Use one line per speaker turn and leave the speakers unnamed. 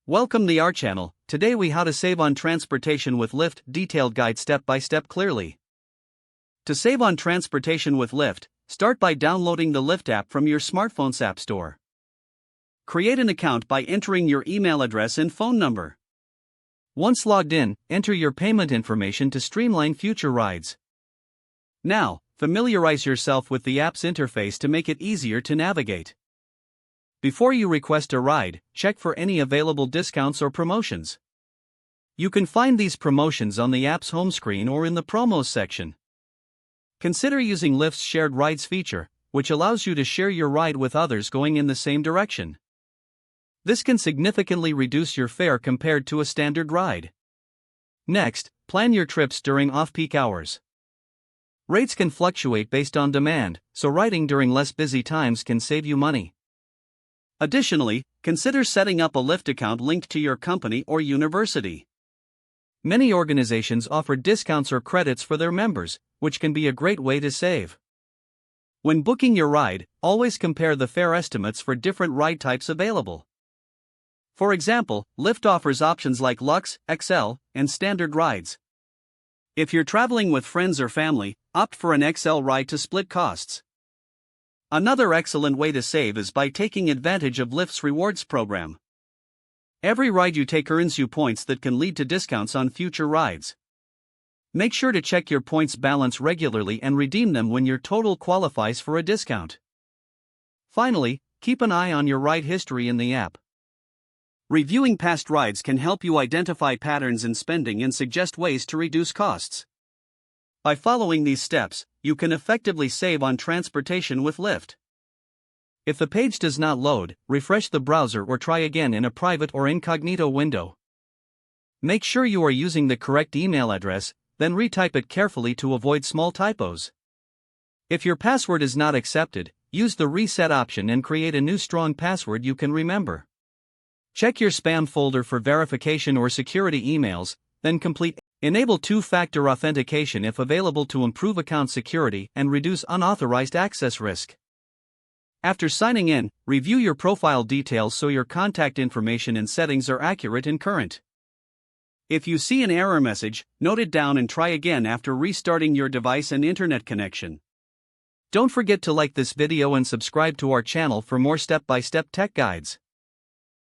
Welcome to our channel. Today we how to save on transportation with Lyft, detailed guide step by step clearly. To save on transportation with Lyft, start by downloading the Lyft app from your smartphone's app store. Create an account by entering your email address and phone number. Once logged in, enter your payment information to streamline future rides. Now, familiarize yourself with the app's interface to make it easier to navigate. Before you request a ride, check for any available discounts or promotions. You can find these promotions on the app's home screen or in the promos section. Consider using Lyft's shared rides feature, which allows you to share your ride with others going in the same direction. This can significantly reduce your fare compared to a standard ride. Next, plan your trips during off-peak hours. Rates can fluctuate based on demand, so riding during less busy times can save you money. Additionally, consider setting up a Lyft account linked to your company or university. Many organizations offer discounts or credits for their members, which can be a great way to save. When booking your ride, always compare the fare estimates for different ride types available. For example, Lyft offers options like Luxe, XL, and Standard rides. If you're traveling with friends or family, opt for an XL ride to split costs. Another excellent way to save is by taking advantage of Lyft's rewards program. Every ride you take earns you points that can lead to discounts on future rides. Make sure to check your points balance regularly and redeem them when your total qualifies for a discount. Finally, keep an eye on your ride history in the app. Reviewing past rides can help you identify patterns in spending and suggest ways to reduce costs. By following these steps, you can effectively save on transportation with Lyft. If the page does not load, refresh the browser or try again in a private or incognito window. Make sure you are using the correct email address, then retype it carefully to avoid small typos. If your password is not accepted, use the reset option and create a new strong password you can remember. Check your spam folder for verification or security emails, then enable two-factor authentication if available to improve account security and reduce unauthorized access risk. After signing in, review your profile details so your contact information and settings are accurate and current. If you see an error message, note it down and try again after restarting your device and internet connection. Don't forget to like this video and subscribe to our channel for more step-by-step tech guides.